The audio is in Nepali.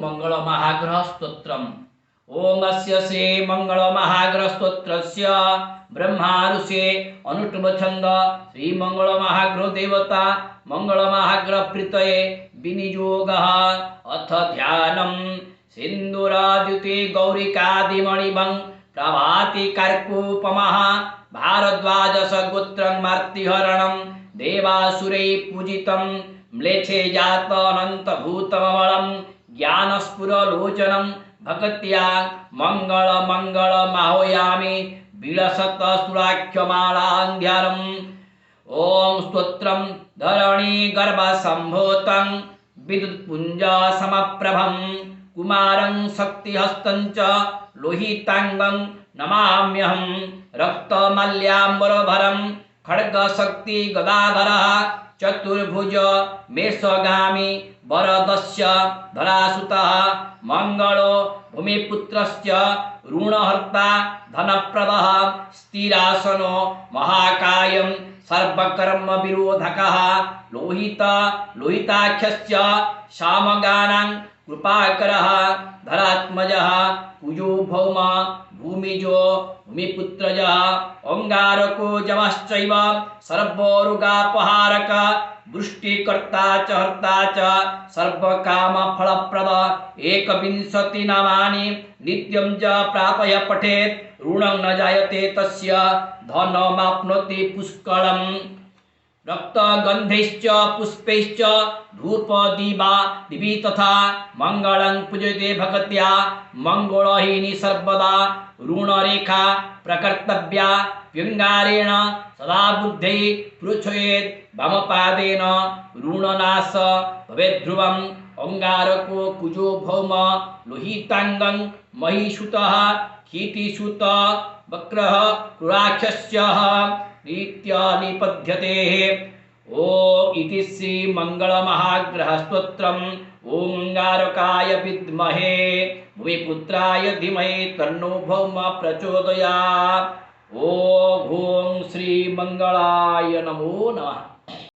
मंगल महाग्रह स्तोत्रम। ओम अस्य श्री मंगल महाग्रह स्तोत्रस्य ब्रह्मा ऋषि अनुष्टुभ छंद श्री मंगल महाग्रह देवता मंगल महाग्रह प्रीतये विनियोगः। अथ ध्यानम सिंदूराद्युति गौरिकादिमणिभं प्रभाति कर्कूपमः भारद्वाजस गोत्रं मार्तिहरणं देवासुरै पूजितं म्लेच्छे जात अनंत भूतमबलं ज्ञानस्फुरलोचनं भक्त्या मंगल मंगल माहयामि विलसत सुराख्यमालान्ध्यारम्। ओम स्तोत्रं धरणी गर्भसम्भूतं विद्युत्पुञ्ज समप्रभं कुमारं शक्तिहस्तं च लोहितांगं नमाम्यहं रक्तमाल्याम्बरभरं खड्गशक्ति गदाधरः चतुर्भुज मेषगामी वरदस्य धरासुतः मंगलो भूमिपुत्रस्य ऋणहर्ता धनप्रदः स्थिरासनो महाकायं सर्वकर्म विरोधकः लोहित लोहिताख्यस्य सामगानां कृपाकरः धरात्मजः कुजो भौम भूमिजो भूमिपुत्रजः अंगारको जमश्चैव सर्वरोगापहारक वृष्टिकर्ता च हर्ता च सर्वकामफलप्रद एकविंशति नामानि नित्यं च प्रातः पठेत् ऋणं न जायते तस्य धनमाप्नोति पुष्कलम्। रक्तगन्धैश्च पुष्पैश्च धूपदीपा दिवि तथा मंगलं पूजते भक्त्या मंगलहीनि सर्वदा ऋणरेखा प्रकर्तव्या व्यंगारेण सदा बुद्धै पृच्छयेत् वामपादेन ऋणनाश भवेत् ध्रुवम्। अंगारको कुजो भौम लोहितांगं महिषुतः कीर्तिसुत वक्रः क्रूराक्षस्यः रीत्या निपद्यते। ओम इति श्री मंगल महाग्रह स्तोत्रम्। ओम अंगारकाय विद्महे भूमिपुत्राय धीमहि तन्नो भौम प्रचोदयात्। ओम श्री मंगलाय नमो नमः।